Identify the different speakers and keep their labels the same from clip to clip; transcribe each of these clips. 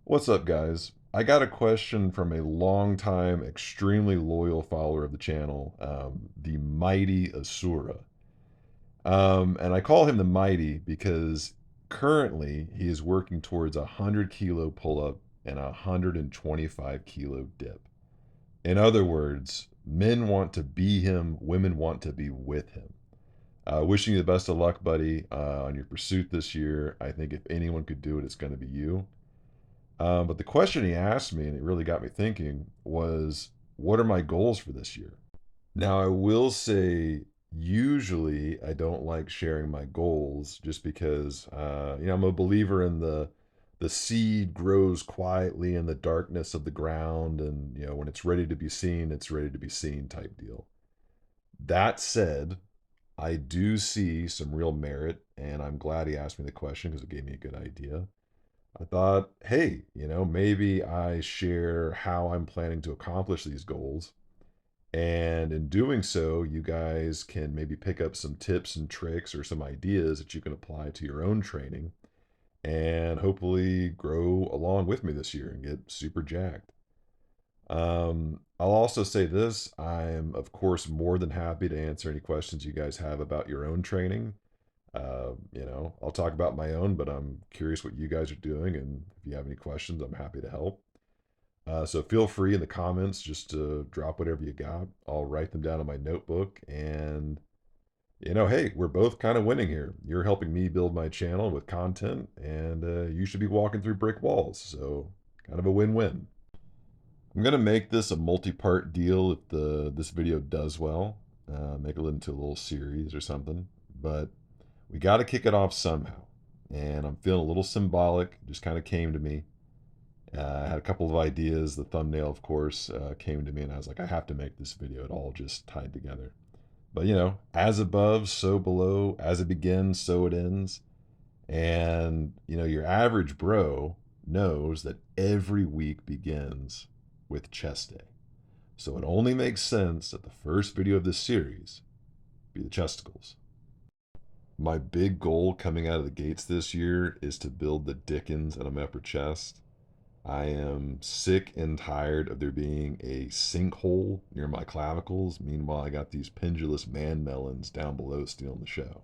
Speaker 1: What's up, guys? I got a question from a long-time, extremely loyal follower of the channel, the Mighty Asura. And I call him the Mighty because currently he is working towards a 100 kilo pull-up and a 125 kilo dip. In other words, men want to be him, women want to be with him. Wishing you the best of luck, buddy, on your pursuit this year. I think if anyone could do it, it's going to be you. But the question he asked me, and it really got me thinking, was what are my goals for this year? Now, I will say, usually I don't like sharing my goals just because, I'm a believer in the seed grows quietly in the darkness of the ground, and when it's ready to be seen, it's ready to be seen type deal. That said, I do see some real merit, and I'm glad he asked me the question because it gave me a good idea. I thought, hey, maybe I share how I'm planning to accomplish these goals. And in doing so, you guys can maybe pick up some tips and tricks or some ideas that you can apply to your own training and hopefully grow along with me this year and get super jacked. I'll also say this, I'm, of course, more than happy to answer any questions you guys have about your own training. I'll talk about my own, but I'm curious what you guys are doing, and if you have any questions, I'm happy to help. So feel free in the comments just to drop whatever you got. I'll write them down in my notebook, and hey, we're both kind of winning here. You're helping me build my channel with content, and you should be walking through brick walls. So kind of a win-win. I'm gonna make this a multi-part deal if the this video does well. Make it into a little series or something, but we got to kick it off somehow. And I'm feeling a little symbolic. It just kind of came to me. I had a couple of ideas. The thumbnail, of course, came to me, and I was like, I have to make this video. It all just tied together. But as above, so below. As it begins, so it ends. And your average bro knows that every week begins with chest day. So it only makes sense that the first video of this series be the chesticles. My big goal coming out of the gates this year is to build the Dickens in my upper chest. I am sick and tired of there being a sinkhole near my clavicles. Meanwhile, I got these pendulous man melons down below stealing the show.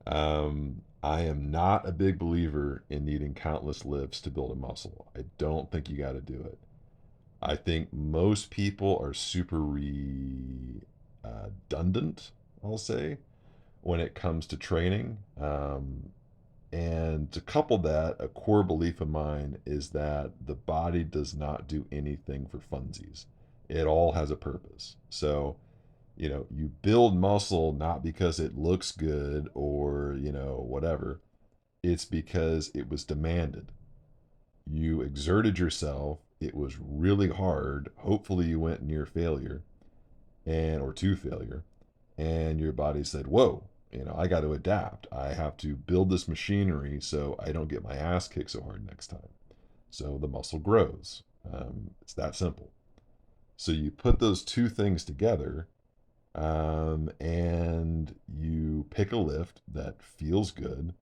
Speaker 1: I am not a big believer in needing countless lifts to build a muscle. I don't think you got to do it. I think most people are super redundant, I'll say, when it comes to training. And to couple that, a core belief of mine is that the body does not do anything for funsies. It all has a purpose. So, you build muscle not because it looks good or, whatever. It's because it was demanded. You exerted yourself. It was really hard. Hopefully you went near failure and or to failure, and your body said, whoa, I got to adapt. I have to build this machinery so I don't get my ass kicked so hard next time. So the muscle grows. It's that simple. So you put those two things together, and you pick a lift that feels good,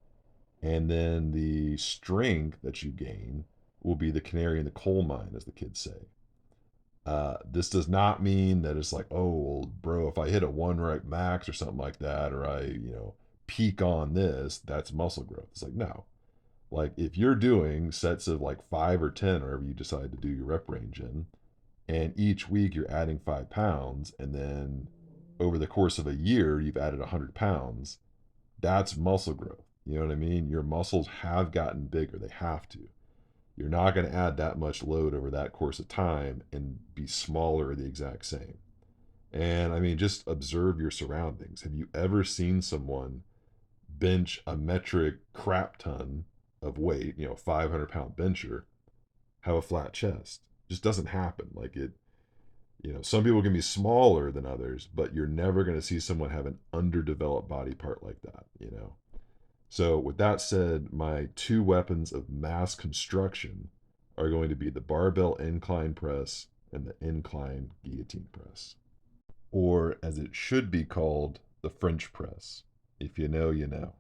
Speaker 1: and then the strength that you gain will be the canary in the coal mine, as the kids say. This does not mean that it's like, oh, well, bro, if I hit a one rep max or something like that, or I, peak on this, that's muscle growth. It's like, no. Like, if you're doing sets of like 5 or 10, or whatever you decide to do your rep range in, and each week you're adding 5 pounds, and then over the course of a year, you've added 100 pounds, that's muscle growth. You know what I mean? Your muscles have gotten bigger, they have to. You're not going to add that much load over that course of time and be smaller or the exact same. And I mean, just observe your surroundings. Have you ever seen someone bench a metric crap ton of weight, 500 pound bencher, have a flat chest? Just doesn't happen. Like it, some people can be smaller than others, but you're never going to see someone have an underdeveloped body part like that. So, with that said, my two weapons of mass construction are going to be the barbell incline press and the incline guillotine press. Or, as it should be called, the French press. If you know, you know.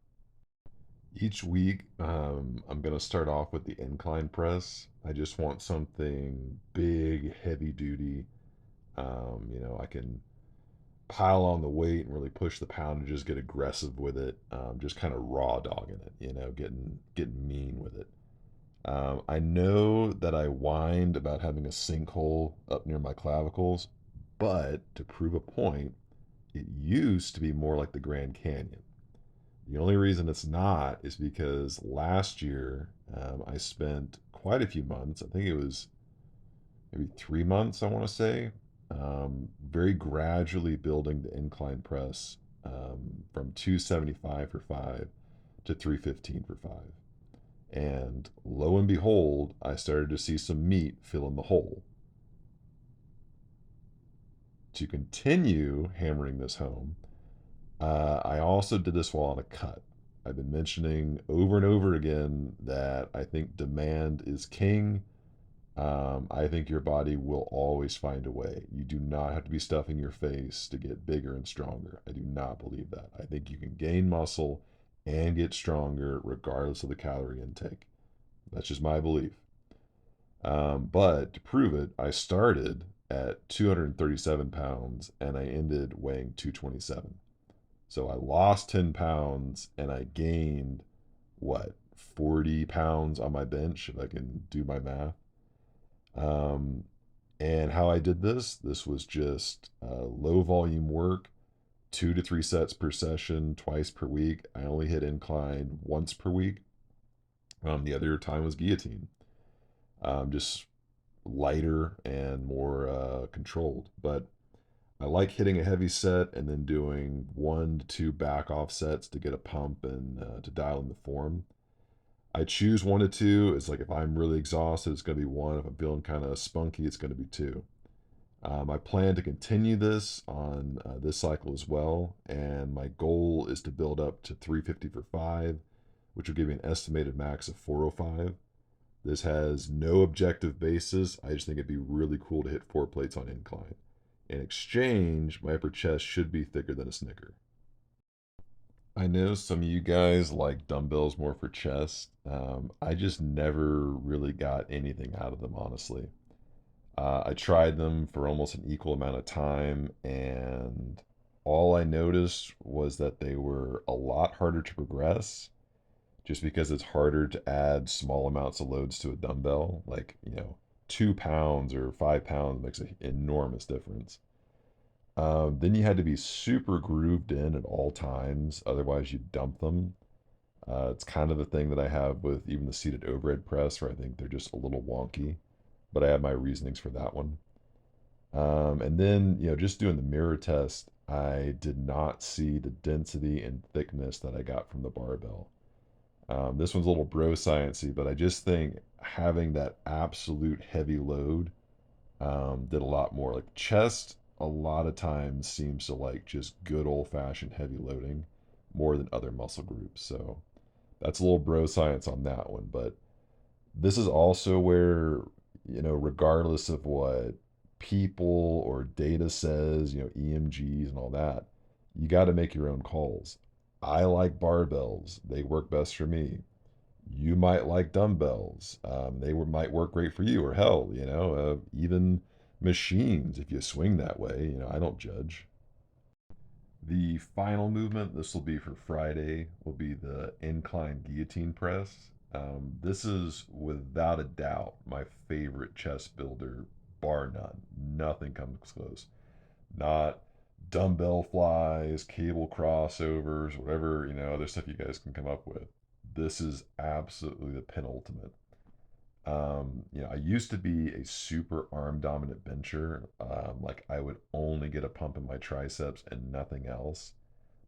Speaker 1: Each week, I'm going to start off with the incline press. I just want something big, heavy duty. I can pile on the weight and really push the poundages, get aggressive with it, just kind of raw dogging it, getting mean with it. I know that I whined about having a sinkhole up near my clavicles, but to prove a point, it used to be more like the Grand Canyon. The only reason it's not is because last year I spent quite a few months, I think it was maybe 3 months, I want to say, very gradually building the incline press from 275 for five to 315 for five. And lo and behold, I started to see some meat fill in the hole. To continue hammering this home, I also did this while on a cut. I've been mentioning over and over again that I think demand is king. I think your body will always find a way. You do not have to be stuffing your face to get bigger and stronger. I do not believe that. I think you can gain muscle and get stronger regardless of the calorie intake. That's just my belief. But to prove it, I started at 237 pounds and I ended weighing 227. So I lost 10 pounds and I gained what, 40 pounds on my bench, if I can do my math. Um, and how I did this was just low volume work, 2 to 3 sets per session, twice per week. I only hit incline once per week. The other time was guillotine, just lighter and more controlled. But I like hitting a heavy set and then doing 1 to 2 back off sets to get a pump and to dial in the form. I choose 1 to 2. It's like if I'm really exhausted, it's going to be one. If I'm feeling kind of spunky, it's going to be two. I plan to continue this on this cycle as well, and my goal is to build up to 350 for five, which will give me an estimated max of 405. This has no objective basis. I just think it'd be really cool to hit 4 plates on incline. In exchange, my upper chest should be thicker than a Snicker. I know some of you guys like dumbbells more for chest. I just never really got anything out of them, honestly. I tried them for almost an equal amount of time, and all I noticed was that they were a lot harder to progress just because it's harder to add small amounts of loads to a dumbbell. Like, 2 pounds or 5 pounds makes an enormous difference. Then you had to be super grooved in at all times, otherwise you dump them. It's kind of the thing that I have with even the seated overhead press, where I think they're just a little wonky, but I have my reasonings for that one. And then, just doing the mirror test, I did not see the density and thickness that I got from the barbell. This one's a little bro sciencey, but I just think having that absolute heavy load did a lot more. Like chest, a lot of times seems to like just good old fashioned heavy loading more than other muscle groups. So that's a little bro science on that one. But this is also where, regardless of what people or data says, EMGs and all that, you got to make your own calls. I like barbells, they work best for me. You might like dumbbells. Might work great for you, or hell, even machines if you swing that way. I don't judge. The final movement, this will be for Friday, will be the incline guillotine press. This is without a doubt my favorite chest builder, bar none. Nothing comes close. Not dumbbell flies, cable crossovers, whatever, other stuff you guys can come up with. This is absolutely the penultimate. I used to be a super arm dominant bencher. Like I would only get a pump in my triceps and nothing else.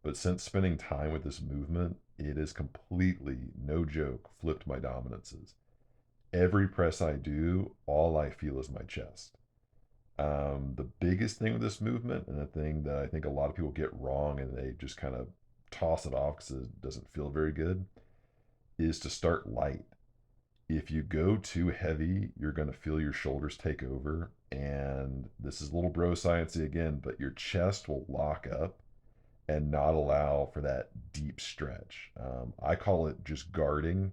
Speaker 1: But since spending time with this movement, it is completely, no joke, flipped my dominances. Every press I do, all I feel is my chest. The biggest thing with this movement, and the thing that I think a lot of people get wrong and they just kind of toss it off because it doesn't feel very good, is to start light. If you go too heavy, you're going to feel your shoulders take over. And this is a little bro sciencey again, but your chest will lock up and not allow for that deep stretch. I call it just guarding,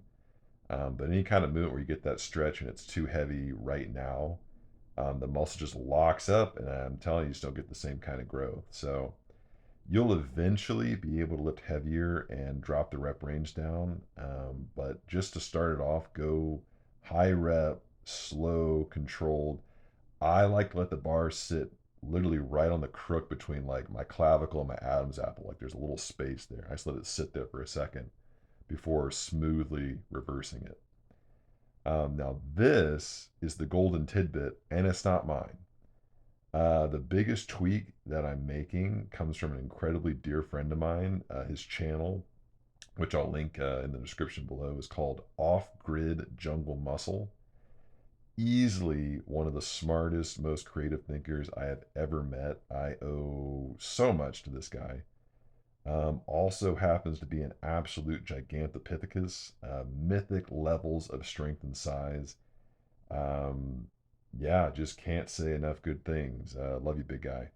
Speaker 1: but any kind of movement where you get that stretch and it's too heavy right now, the muscle just locks up, and I'm telling you, you just don't get the same kind of growth. So you'll eventually be able to lift heavier and drop the rep range down. But just to start it off, go high rep, slow, controlled. I like to let the bar sit literally right on the crook between like my clavicle and my Adam's apple. Like there's a little space there. I just let it sit there for a second before smoothly reversing it. Now, this is the golden tidbit, and it's not mine. The biggest tweak that I'm making comes from an incredibly dear friend of mine. His channel, which I'll link in the description below, is called Off Grid Jungle Muscle. Easily one of the smartest, most creative thinkers I have ever met. I owe so much to this guy. Also happens to be an absolute gigantopithecus, mythic levels of strength and size. Um, yeah, just can't say enough good things. Love you, big guy.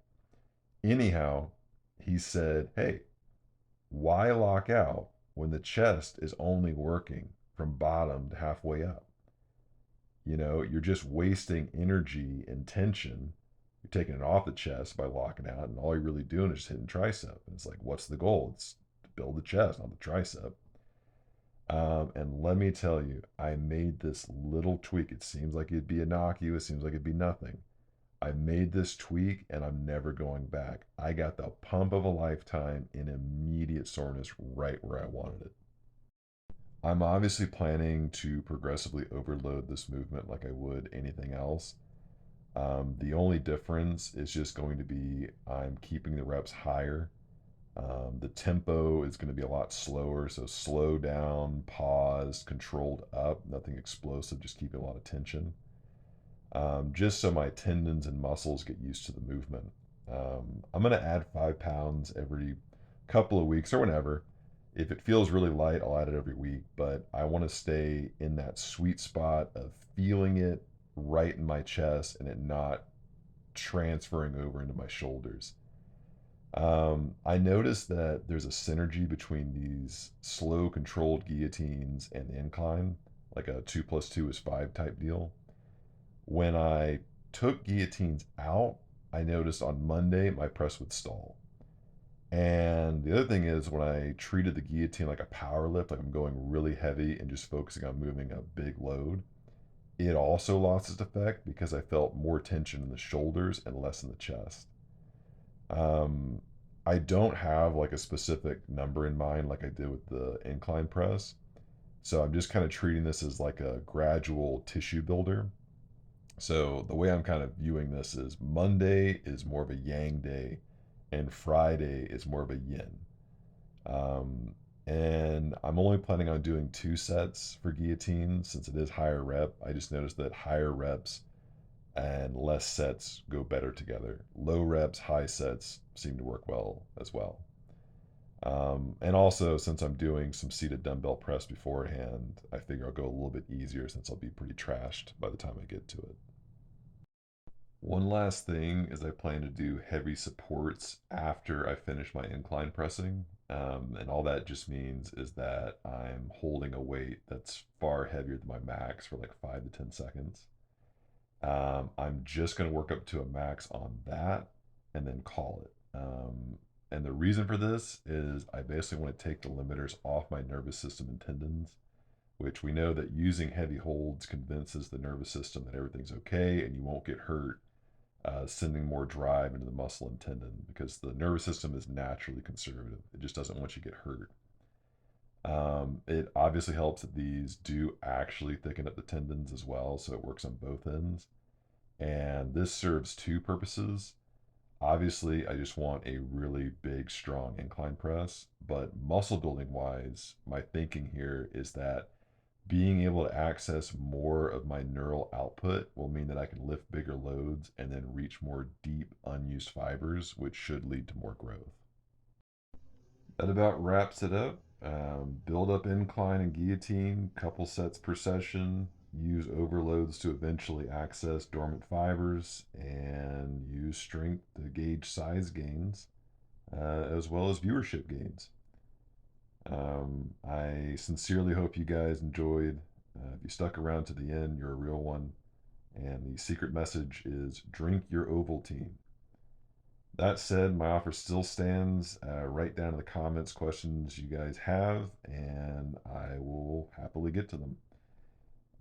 Speaker 1: Anyhow, he said, hey, why lock out when the chest is only working from bottom to halfway up? You know, you're just wasting energy and tension. You're taking it off the chest by locking out, and all you're really doing is just hitting tricep. And it's like, what's the goal? It's to build the chest, not the tricep. And let me tell you, I made this little tweak. It seems like it'd be innocuous, seems like it'd be nothing. I made this tweak and I'm never going back. I got the pump of a lifetime in immediate soreness right where I wanted it. I'm obviously planning to progressively overload this movement like I would anything else. The only difference is just going to be I'm keeping the reps higher. The tempo is going to be a lot slower, so slow down, pause, controlled up, nothing explosive, just keeping a lot of tension. Just so my tendons and muscles get used to the movement. I'm going to add 5 pounds every couple of weeks or whenever. If it feels really light, I'll add it every week, but I want to stay in that sweet spot of feeling it right in my chest and it not transferring over into my shoulders. I noticed that there's a synergy between these slow controlled guillotines and the incline, like a 2 plus 2 is 5 type deal. When I took guillotines out, I noticed on Monday my press would stall. And the other thing is when I treated the guillotine like a power lift, like I'm going really heavy and just focusing on moving a big load, it also lost its effect because I felt more tension in the shoulders and less in the chest. Um, I don't have like a specific number in mind like I did with the incline press. So I'm just kind of treating this as like a gradual tissue builder. So the way I'm kind of viewing this is Monday is more of a yang day and Friday is more of a yin. Um, and I'm only planning on doing 2 sets for guillotine since it is higher rep. I just noticed that higher reps and less sets go better together. Low reps, high sets seem to work well as well. And also, since I'm doing some seated dumbbell press beforehand, I figure I'll go a little bit easier since I'll be pretty trashed by the time I get to it. One last thing is I plan to do heavy supports after I finish my incline pressing. And all that just means is that I'm holding a weight that's far heavier than my max for like 5 to 10 seconds. I'm just going to work up to a max on that and then call it. And the reason for this is I basically want to take the limiters off my nervous system and tendons, which we know that using heavy holds convinces the nervous system that everything's okay and you won't get hurt, sending more drive into the muscle and tendon because the nervous system is naturally conservative. It just doesn't want you to get hurt. It obviously helps that these do actually thicken up the tendons as well, so it works on both ends. And this serves two purposes. Obviously, I just want a really big, strong incline press, but muscle building wise, my thinking here is that being able to access more of my neural output will mean that I can lift bigger loads and then reach more deep, unused fibers, which should lead to more growth. That about wraps it up. Build up incline and guillotine, couple sets per session. Use overloads to eventually access dormant fibers and use strength to gauge size gains. as well as viewership gains. I sincerely hope you guys enjoyed. If you stuck around to the end, you're a real one. And the secret message is drink your Ovaltine. That said, my offer still stands. Write down in the comments questions you guys have, and I will happily get to them.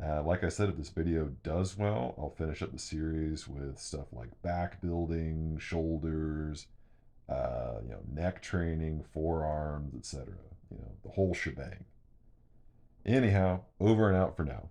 Speaker 1: Like I said, if this video does well, I'll finish up the series with stuff like back building, shoulders, neck training, forearms, etc. The whole shebang. Anyhow, over and out for now.